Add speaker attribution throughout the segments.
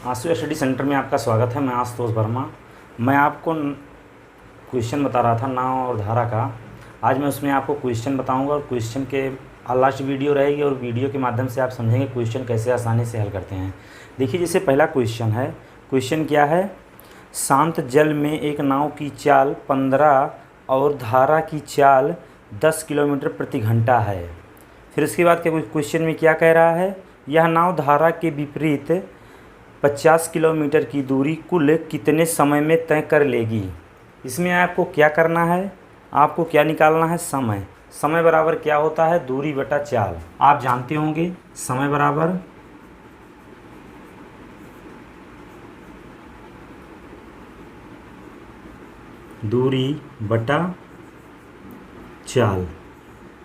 Speaker 1: आंसू study centre में आपका स्वागत है। मैं आशुतोष वर्मा। मैं आपको क्वेश्चन बता रहा था नाव और धारा का। आज मैं उसमें आपको क्वेश्चन बताऊंगा और क्वेश्चन के लास्ट वीडियो रहेगी और वीडियो के माध्यम से आप समझेंगे क्वेश्चन कैसे आसानी से हल करते हैं। देखिए, जैसे पहला क्वेश्चन है। क्वेश्चन क्या है? शांत जल में एक नाव की चाल 15 और धारा की चाल 10 किलोमीटर प्रति घंटा है। फिर उसके बाद के क्वेश्चन में क्या कह रहा है? यह नाव धारा के विपरीत 50 किलोमीटर की दूरी कुल कितने समय में तय कर लेगी। इसमें आपको क्या करना है? आपको क्या निकालना है? समय। समय बराबर क्या होता है? दूरी बटा चाल। आप जानते होंगे समय बराबर दूरी बटा चाल।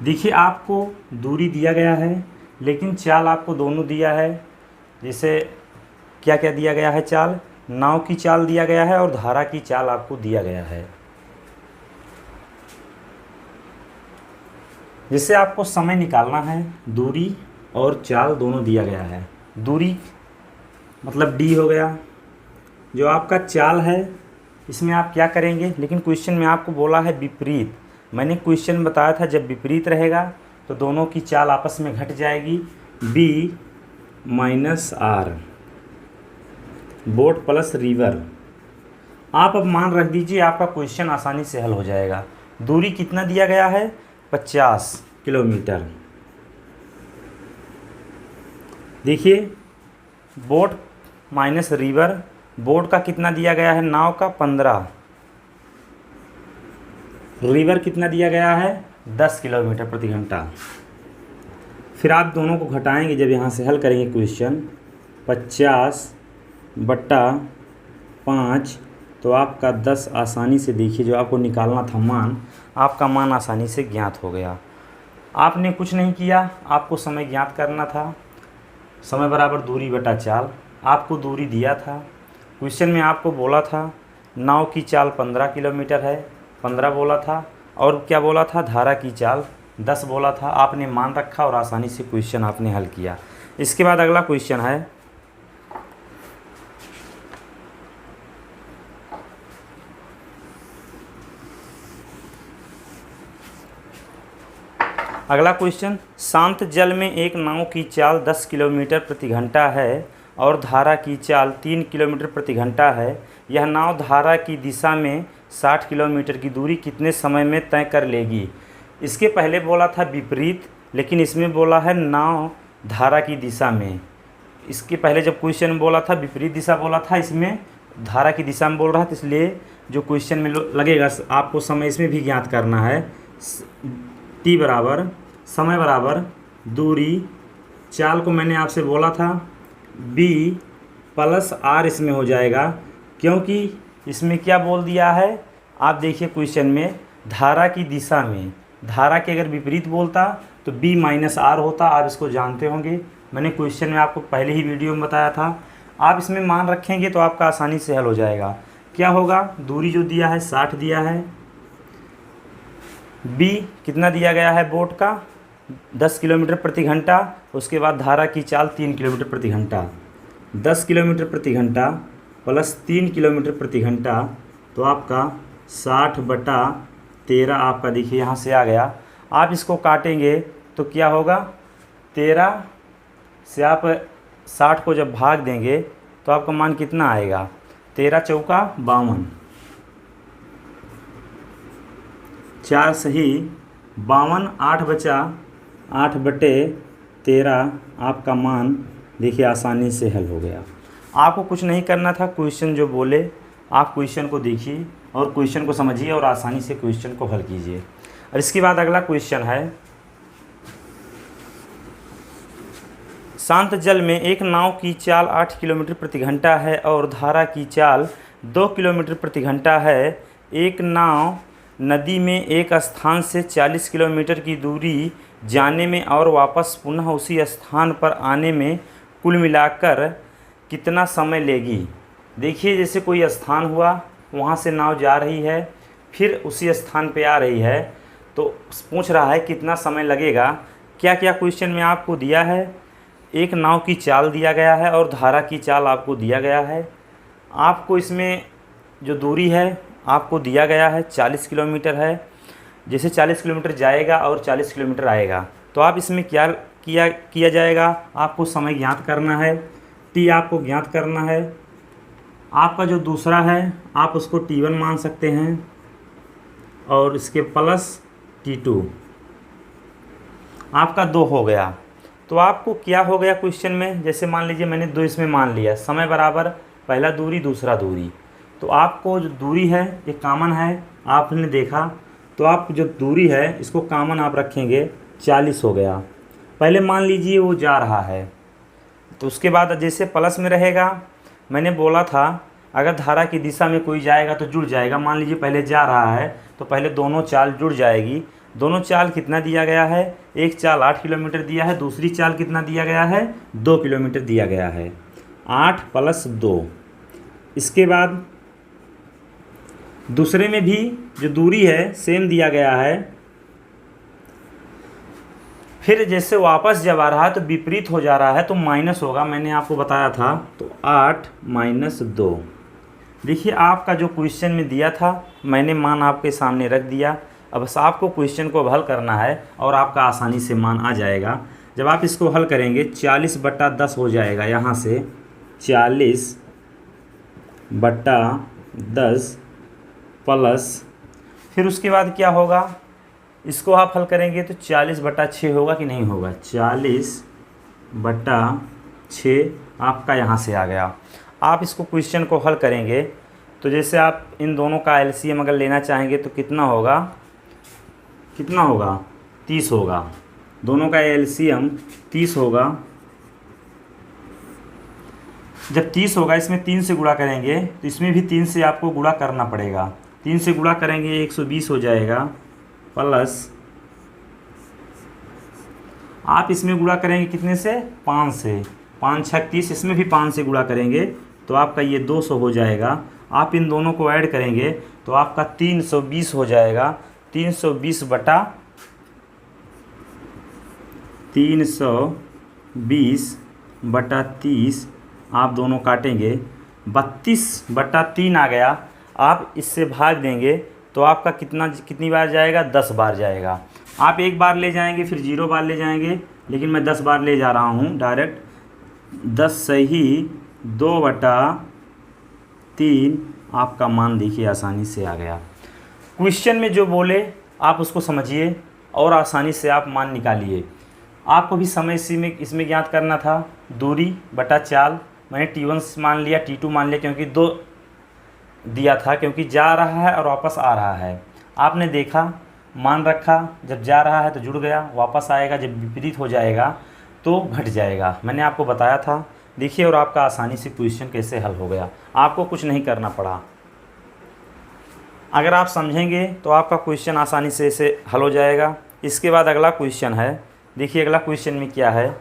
Speaker 1: देखिए, आपको दूरी दिया गया है लेकिन चाल आपको दोनों दिया है। जैसे क्या क्या दिया गया है? चाल, नाव की चाल दिया गया है और धारा की चाल आपको दिया गया है। जिससे आपको समय निकालना है, दूरी और चाल दोनों दिया गया है। दूरी मतलब डी हो गया। जो आपका चाल है इसमें आप क्या करेंगे? लेकिन क्वेश्चन में आपको बोला है विपरीत। मैंने क्वेश्चन बताया था जब विपरीत रहेगा तो दोनों की चाल आपस में घट जाएगी। B minus R, boat plus river. आप अब मान रख दीजिए, आपका क्वेश्चन आसानी से हल हो जाएगा। दूरी कितना दिया गया है? 50 किलोमीटर। देखिए, बोट माइनस रिवर, बोट का कितना दिया गया है? नाव का 15। रिवर कितना दिया गया है? 10 किलोमीटर प्रति घंटा। फिर आप दोनों को घटाएंगे जब यहाँ से हल करेंगे क्वेश्चन। 50 बट्टा 5 तो आपका 10 आसानी से, देखिए जो आपको निकालना था मान, आपका मान आसानी से ज्ञात हो गया। आपने कुछ नहीं किया, आपको समय ज्ञात करना था। समय बराबर दूरी बटा चाल। आपको दूरी दिया था। क्वेश्चन में आपको बोला था नाव की चाल 15 किलोमीटर है, 15 बोला था। और क्या बोला था? धारा की चाल 10 बोला था। आपने मान रखा और आसानी से क्वेश्चन आपने हल किया। इसके बाद अगला क्वेश्चन है। अगला क्वेश्चन, शांत जल में एक नाव की चाल 10 किलोमीटर प्रति घंटा है और धारा की चाल 3 किलोमीटर प्रति घंटा है। यह नाव धारा की दिशा में 60 किलोमीटर की दूरी कितने समय में तय कर लेगी। इसके पहले बोला था विपरीत, लेकिन इसमें बोला है नाव धारा की दिशा में। इसके पहले जब क्वेश्चन बोला था विपरीत दिशा बोला था, इसमें धारा की दिशा में बोल रहा था, इसलिए जो क्वेश्चन में लगेगा आपको समय इसमें भी ज्ञात करना है। टी बराबर समय बराबर दूरी, चाल को मैंने आपसे बोला था बी प्लस आर इसमें हो जाएगा, क्योंकि इसमें क्या बोल दिया है? आप देखिए क्वेश्चन में धारा की दिशा में, धारा के अगर विपरीत बोलता तो बी माइनस आर होता। आप इसको जानते होंगे, मैंने क्वेश्चन में आपको पहले ही वीडियो में बताया था। आप इसमें मान रखेंगे तो आपका आसानी से हल हो जाएगा। क्या होगा? दूरी जो दिया है 60 दिया है। बी कितना दिया गया है? बोट का 10 किलोमीटर प्रति घंटा। उसके बाद धारा की चाल 3 किलोमीटर प्रति घंटा। 10 किलोमीटर प्रति घंटा प्लस 3 किलोमीटर प्रति घंटा तो आपका 60 बटा 13 आपका, देखिए यहाँ से आ गया। आप इसको काटेंगे तो क्या होगा? 13 से आप 60 को जब भाग देंगे तो आपका मान कितना आएगा? 13 चौका 52, 4 सही 52, 8 बचा, 8 बटे 13 आपका मान, देखिए आसानी से हल हो गया। आपको कुछ नहीं करना था, क्वेश्चन जो बोले आप क्वेश्चन को देखिए और क्वेश्चन को समझिए और आसानी से क्वेश्चन को हल कीजिए। और इसके बाद अगला क्वेश्चन है। शांत जल में एक नाव की चाल 8 किलोमीटर प्रति घंटा है और धारा की चाल 2 किलोमीटर प्रति घंटा है। एक नाव नदी में एक स्थान से 40 किलोमीटर की दूरी जाने में और वापस पुनः उसी स्थान पर आने में कुल मिलाकर कितना समय लेगी। देखिए, जैसे कोई स्थान हुआ, वहाँ से नाव जा रही है, फिर उसी स्थान पे आ रही है, तो पूछ रहा है कितना समय लगेगा। क्या क्या क्वेश्चन में आपको दिया है? एक नाव की चाल दिया गया है और धारा की चाल आपको दिया गया है। आपको इसमें जो दूरी है आपको दिया गया है 40 किलोमीटर है। जैसे 40 किलोमीटर जाएगा और 40 किलोमीटर आएगा, तो आप इसमें क्या किया जाएगा, आपको समय ज्ञात करना है, टी आपको ज्ञात करना है। आपका जो दूसरा है आप उसको T1 मान सकते हैं और इसके प्लस T2, आपका 2 हो गया। तो आपको क्या हो गया क्वेश्चन में, जैसे मान लीजिए मैंने 2 इसमें मान लिया, समय बराबर पहला दूरी दूसरा दूरी, तो आपको जो दूरी है ये कॉमन है, आपने देखा, तो आप जो दूरी है इसको कॉमन आप रखेंगे, 40 हो गया। पहले मान लीजिए वो जा रहा है, तो उसके बाद जैसे प्लस में रहेगा, मैंने बोला था अगर धारा की दिशा में कोई जाएगा तो जुड़ जाएगा। मान लीजिए पहले जा रहा है तो पहले दोनों चाल जुड़ जाएगी। दोनों चाल कितना दिया गया है, एक चाल 8 किलोमीटर दिया है, दूसरी चाल कितना दिया गया है, 2 किलोमीटर दिया गया है, 8 + 2। इसके बाद दूसरे में भी जो दूरी है सेम दिया गया है। फिर जैसे वापस जब आ रहा है तो विपरीत हो जा रहा है तो माइनस होगा, मैंने आपको बताया था। तो 8 - 2। देखिए आपका जो क्वेश्चन में दिया था मैंने मान आपके सामने रख दिया। अब बस आपको क्वेश्चन को हल करना है और आपका आसानी से मान आ जाएगा। जब आप इसको हल करेंगे 40/10 हो जाएगा, यहाँ से 40/10 प्लस, फिर उसके बाद क्या होगा, इसको आप हल करेंगे तो 40/6 होगा कि नहीं होगा, 40/6 आपका यहाँ से आ गया। आप इसको क्वेश्चन को हल करेंगे तो जैसे आप इन दोनों का एलसीएम अगर लेना चाहेंगे तो कितना होगा, 30 होगा। दोनों का एलसीएम 30 होगा। जब 30 होगा, इसमें 3 से गुणा करेंगे तो इसमें भी 3 से आपको गुणा करना पड़ेगा। 3 से गुणा करेंगे 120 हो जाएगा, प्लस आप इसमें गुणा करेंगे कितने से, 5 से, 5 × 6 = 30, इसमें भी 5 से गुणा करेंगे तो आपका ये 200 हो जाएगा। आप इन दोनों को ऐड करेंगे तो आपका 320 हो जाएगा। 320/30 आप दोनों काटेंगे, 32/3 आ गया। आप इससे भाग देंगे तो आपका कितनी बार जाएगा, 10 बार जाएगा। आप एक बार ले जाएंगे फिर 0 बार ले जाएंगे, लेकिन मैं 10 बार ले जा रहा हूँ डायरेक्ट। 10 सही 2/3 आपका मान देखिए आसानी से आ गया। क्वेश्चन में जो बोले आप उसको समझिए और आसानी से आप मान निकालिए। आपको भी समय इसमें ज्ञात करना था, दूरी बटा चाल। मैंने T1 मान लिया, T2 मान लिया, क्योंकि 2 दिया था, क्योंकि जा रहा है और वापस आ रहा है। आपने देखा, मान रखा, जब जा रहा है तो जुड़ गया, वापस आएगा जब विपरीत हो जाएगा तो घट जाएगा। मैंने आपको बताया था, देखिए, और आपका आसानी से क्वेश्चन कैसे हल हो गया। आपको कुछ नहीं करना पड़ा। अगर आप समझेंगे तो आपका क्वेश्चन आसानी से इसे हल हो जाएगा। इसके बाद अगला क्वेश्चन है, देखिए अगला क्वेश्चन में क्या है।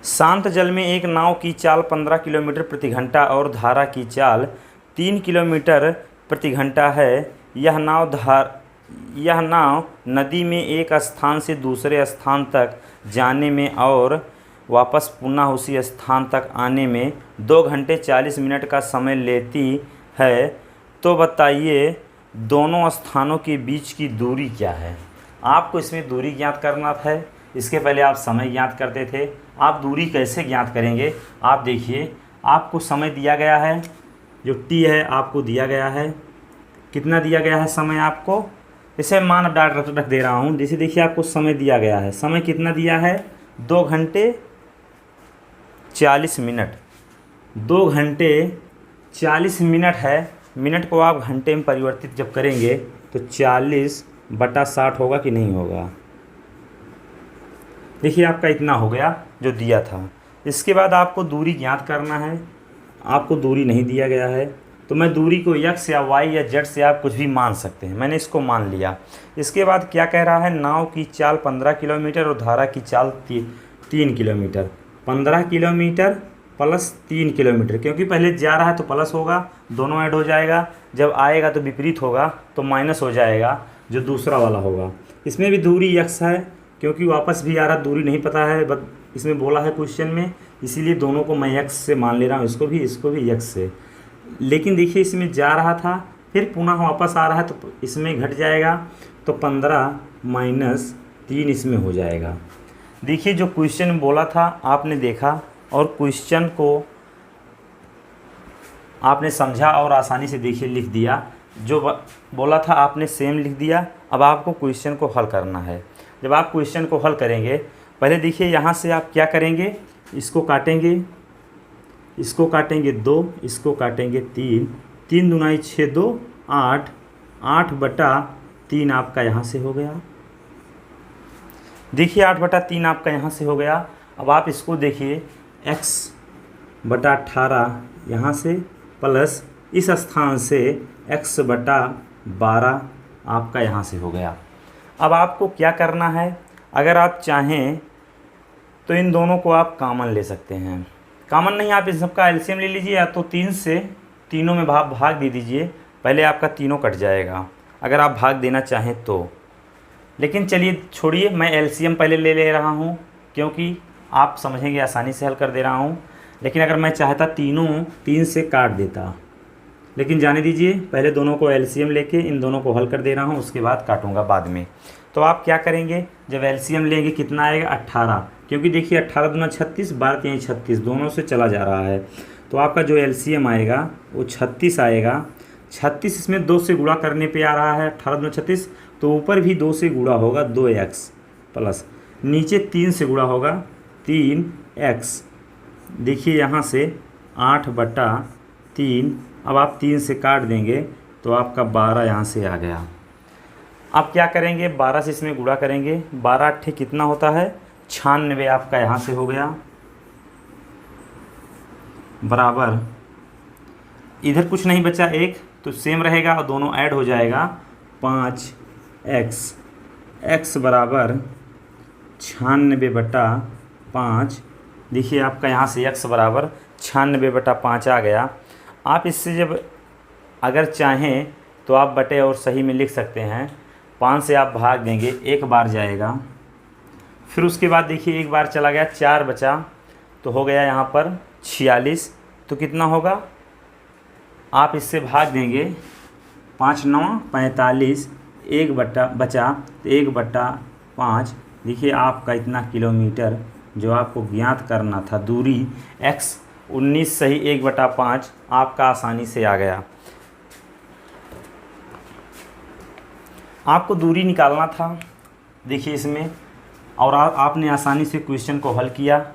Speaker 1: शांत जल में एक नाव की चाल 15 किलोमीटर प्रति घंटा और धारा की चाल 3 किलोमीटर प्रति घंटा है। यह नाव नदी में एक स्थान से दूसरे स्थान तक जाने में और वापस पुनः उसी स्थान तक आने में 2 घंटे 40 मिनट का समय लेती है। तो बताइए दोनों स्थानों के बीच की दूरी क्या है। आपको इसमें दूरी ज्ञात करना था। इसके पहले आप समय ज्ञात करते थे। आप दूरी कैसे ज्ञात करेंगे, आप देखिए, आपको समय दिया गया है, जो टी है आपको दिया गया है। कितना दिया गया है समय आपको, इसे मान डाट रख दे रहा हूँ। जैसे देखिए आपको समय दिया गया है, समय कितना दिया है, 2 घंटे 40 मिनट। 2 घंटे 40 मिनट है। मिनट को आप घंटे में परिवर्तित जब करेंगे तो 40/60 होगा कि नहीं होगा। देखिए आपका इतना हो गया जो दिया था। इसके बाद आपको दूरी ज्ञात करना है। आपको दूरी नहीं दिया गया है तो मैं दूरी को x या y या z से आप कुछ भी मान सकते हैं। मैंने इसको मान लिया। इसके बाद क्या कह रहा है, नाव की चाल 15 किलोमीटर और धारा की चाल 3 किलोमीटर। 15 किलोमीटर प्लस 3 किलोमीटर, क्योंकि पहले जा रहा है तो प्लस होगा, दोनों ऐड हो जाएगा। जब आएगा तो विपरीत होगा तो माइनस हो जाएगा। जो दूसरा वाला होगा। इसमें भी दूरी x है, क्योंकि वापस भी आ रहा, दूरी नहीं पता है, बट इसमें बोला है क्वेश्चन में, इसीलिए दोनों को मैं x से मान ले रहा हूँ, इसको भी x से। लेकिन देखिए इसमें जा रहा था, फिर पुनः वापस आ रहा है, तो इसमें घट जाएगा, तो 15 माइनस 3 इसमें हो जाएगा। देखिए जो क्वेश्चन बोला था आपने देखा, और क्वेश्चन को आपने समझा और आसानी से देखिए लिख दिया। जो बोला था आपने सेम लिख दिया। अब आपको क्वेश्चन को हल करना है। जब आप क्वेश्चन को हल करेंगे, पहले देखिए यहाँ से आप क्या करेंगे, इसको काटेंगे 2, इसको काटेंगे 3, 3 दूनाई 6, 2 8, 8/3 आपका यहाँ से हो गया। देखिए 8/3 आपका यहाँ से हो गया। अब आप इसको देखिए x/18 यहाँ से प्लस इस स्थान से x/12 आपका यहाँ से हो गया। अब आपको क्या करना है, अगर आप चाहें तो इन दोनों को आप कॉमन ले सकते हैं। कॉमन नहीं, आप इन सबका एलसीएम ले लीजिए, या तो 3 से तीनों में भाग दे दीजिए, पहले आपका तीनों कट जाएगा अगर आप भाग देना चाहें तो। लेकिन चलिए छोड़िए, मैं एलसीएम पहले ले रहा हूँ, क्योंकि आप समझेंगे आसानी से हल कर दे रहा हूँ। लेकिन अगर मैं चाहता तीनों 3 से काट देता, लेकिन जाने दीजिए, पहले दोनों को एलसीएम लेके इन दोनों को हल कर दे रहा हूँ, उसके बाद काटूंगा बाद में। तो आप क्या करेंगे, जब एलसीएम लेंगे कितना आएगा 18, क्योंकि देखिए 18 दूना 36, 12 3 36, दोनों से चला जा रहा है, तो आपका जो एलसीएम आएगा वो 36 आएगा। 36 इसमें 2 से गुणा करने पे आ रहा है, 18 दूना 36, तो ऊपर भी 2 से गुणा होगा 2x प्लस नीचे 3 से गुणा होगा 3x। देखिए यहाँ से 8/3, अब आप 3 से काट देंगे तो आपका 12 यहाँ से आ गया। अब क्या करेंगे, 12 से इसमें गुणा करेंगे, 12 8 कितना होता है 96 आपका यहाँ से हो गया, बराबर इधर कुछ नहीं बचा 1, तो सेम रहेगा और दोनों ऐड हो जाएगा 5x, x बराबर 96/5। देखिए आपका यहाँ से x बराबर 96/5 आ गया। आप इससे जब अगर चाहें तो आप बटे और सही में लिख सकते हैं। 5 से आप भाग देंगे, 1 बार जाएगा, फिर उसके बाद देखिए 1 बार चला गया, 4 बचा, तो हो गया यहाँ पर 46। तो कितना होगा, आप इससे भाग देंगे, 5 9 45, 1 बचा तो 1/5। देखिए आपका इतना किलोमीटर जो आपको ज्ञात करना था, दूरी x 19 सही 1/5 आपका आसानी से आ गया। आपको दूरी निकालना था, देखिए इसमें, और आपने आसानी से क्वेश्चन को हल किया।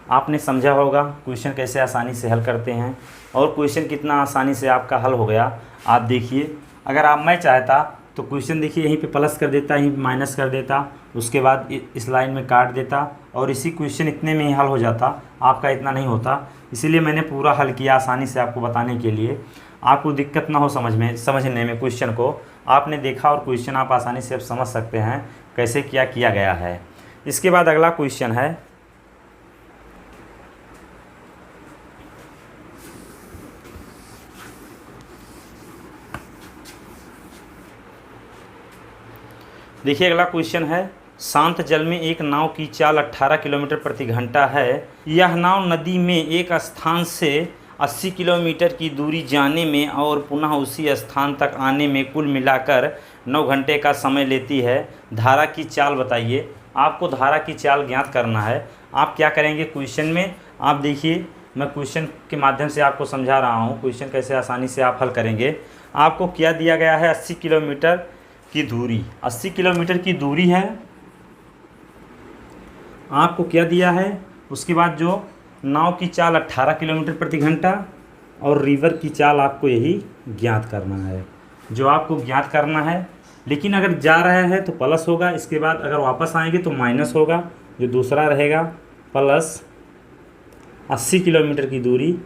Speaker 1: आपने समझा होगा क्वेश्चन कैसे आसानी से हल करते हैं, और क्वेश्चन कितना आसानी से आपका हल हो गया। आप देखिए, अगर मैं चाहता तो क्वेश्चन देखिए यहीं पे प्लस कर देता, यहीं पे माइनस कर देता, उसके बाद इस लाइन में काट देता, और इसी क्वेश्चन इतने में ही हल हो जाता, आपका इतना नहीं होता। इसीलिए मैंने पूरा हल किया आसानी से आपको बताने के लिए, आपको दिक्कत ना हो समझने में क्वेश्चन को। आपने देखा और क्वेश्चन आप आसानी से अब समझ सकते हैं कैसे क्या किया गया है। इसके बाद अगला क्वेश्चन है, देखिए अगला क्वेश्चन है, शांत जल में एक नाव की चाल 18 किलोमीटर प्रति घंटा है। यह नाव नदी में एक स्थान से 80 किलोमीटर की दूरी जाने में और पुनः उसी स्थान तक आने में कुल मिलाकर 9 घंटे का समय लेती है। धारा की चाल बताइए। आपको धारा की चाल ज्ञात करना है। आप क्या करेंगे क्वेश्चन में, आप देखिए मैं क्वेश्चन के माध्यम से आपको समझा रहा हूँ क्वेश्चन कैसे आसानी से आप हल करेंगे। आपको क्या दिया गया है, 80 किलोमीटर की दूरी, 80 किलोमीटर की दूरी है, आपको क्या दिया है। उसके बाद जो नाव की चाल 18 किलोमीटर प्रति घंटा, और रिवर की चाल आपको यही ज्ञात करना है, जो आपको ज्ञात करना है। लेकिन अगर जा रहा है तो प्लस होगा, इसके बाद अगर वापस आएंगे तो माइनस होगा, जो दूसरा रहेगा प्लस 80 किलोमीटर की दूरी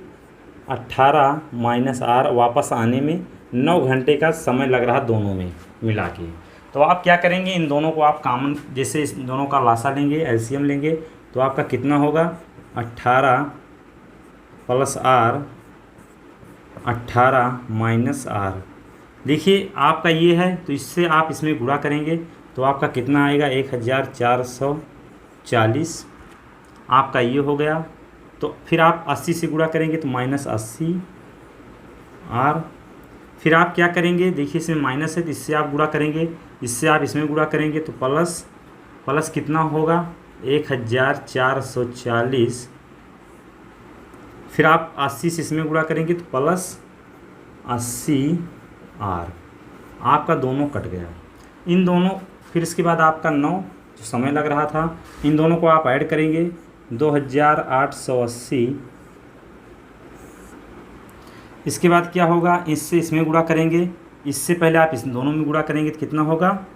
Speaker 1: 18 माइनस r, वापस आने में 9 घंटे का समय लग रहा दोनों में मिला के। तो आप क्या करेंगे, इन दोनों को आप कॉमन, जैसे इस दोनों का लासा लेंगे, एलसीएम लेंगे, तो आपका कितना होगा 18 प्लस r, 18 माइनस r, देखिए आपका ये है तो इससे आप इसमें गुणा करेंगे तो आपका कितना आएगा 1440 आपका ये हो गया। तो फिर आप 80 से गुणा करेंगे तो -80 आर। फिर आप क्या करेंगे, देखिए इसमें माइनस है तो इससे आप गुणा करेंगे, इससे आप इसमें गुणा करेंगे तो प्लस कितना होगा 1440। फिर आप 80 से इसमें गुणा करेंगे तो +80 आर। आपका दोनों कट गया। इन दोनों फिर इसके बाद आपका 9 जो समय लग रहा था, इन दोनों को आप ऐड करेंगे 2880। इसके बाद क्या होगा, इससे इसमें गुणा करेंगे, इससे पहले आप इस दोनों में गुणा करेंगे तो कितना होगा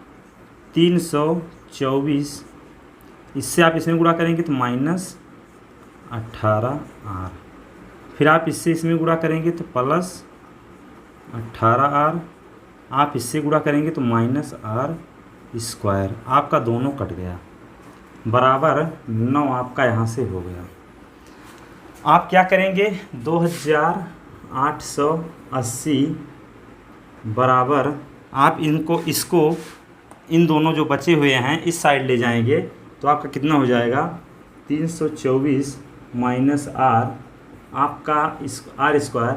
Speaker 1: 324। इससे आप इसमें गुणा करेंगे तो -18 आर। फिर आप इससे इसमें गुणा करेंगे तो +18 आर। आप इससे गुणा करेंगे तो -r²। आपका दोनों कट गया बराबर 9 आपका यहाँ से हो गया। आप क्या करेंगे 2880 बराबर आप इसको इन दोनों जो बचे हुए हैं इस साइड ले जाएंगे तो आपका कितना हो जाएगा 324 -r। आपका इस r²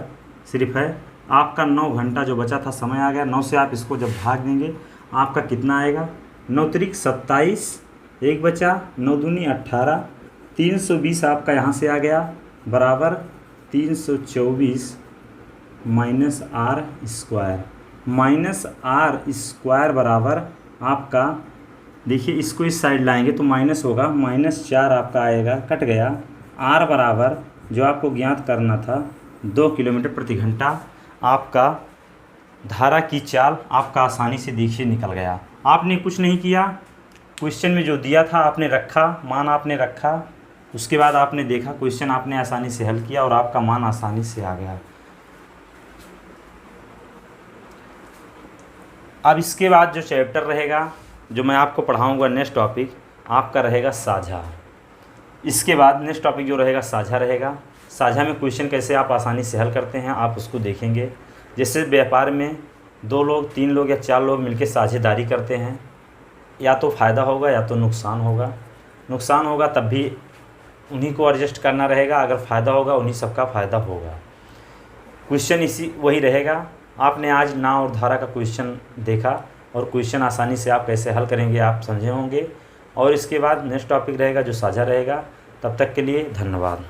Speaker 1: सिर्फ है। आपका 9 घंटा जो बचा था समय आ गया। 9 से आप इसको जब भाग देंगे आपका कितना आएगा 9 त्रिक 27, एक बचा 9 दूनी 18, 320 आपका यहाँ से आ गया बराबर 324 -r² बराबर आपका, देखिए इसको इस साइड लाएंगे तो माइनस होगा, -4 आपका आएगा, कट गया। r बराबर जो आपको ज्ञात करना था 2 किलोमीटर प्रति घंटा। आपका धारा की चाल आपका आसानी से देखिए निकल गया। आपने कुछ नहीं किया, क्वेश्चन में जो दिया था आपने रखा, मान आपने रखा, उसके बाद आपने देखा क्वेश्चन आपने आसानी से हल किया और आपका मान आसानी से आ गया। अब इसके बाद जो चैप्टर रहेगा जो मैं आपको पढ़ाऊंगा नेक्स्ट टॉपिक आपका रहेगा साझा। इसके बाद नेक्स्ट टॉपिक जो रहेगा साझा रहेगा। साझा में क्वेश्चन कैसे आप आसानी से हल करते हैं आप उसको देखेंगे। जैसे व्यापार में 2 लोग 3 लोग या 4 लोग मिलकर साझेदारी करते हैं, या तो फ़ायदा होगा या तो नुकसान होगा। नुकसान होगा तब भी उन्हीं को एडजस्ट करना रहेगा, अगर फ़ायदा होगा उन्हीं सबका फ़ायदा होगा। क्वेश्चन वही रहेगा। आपने आज नाव और धारा का क्वेश्चन देखा और क्वेश्चन आसानी से आप कैसे हल करेंगे आप समझे होंगे। और इसके बाद नेक्स्ट टॉपिक रहेगा जो साझा रहेगा। तब तक के लिए धन्यवाद।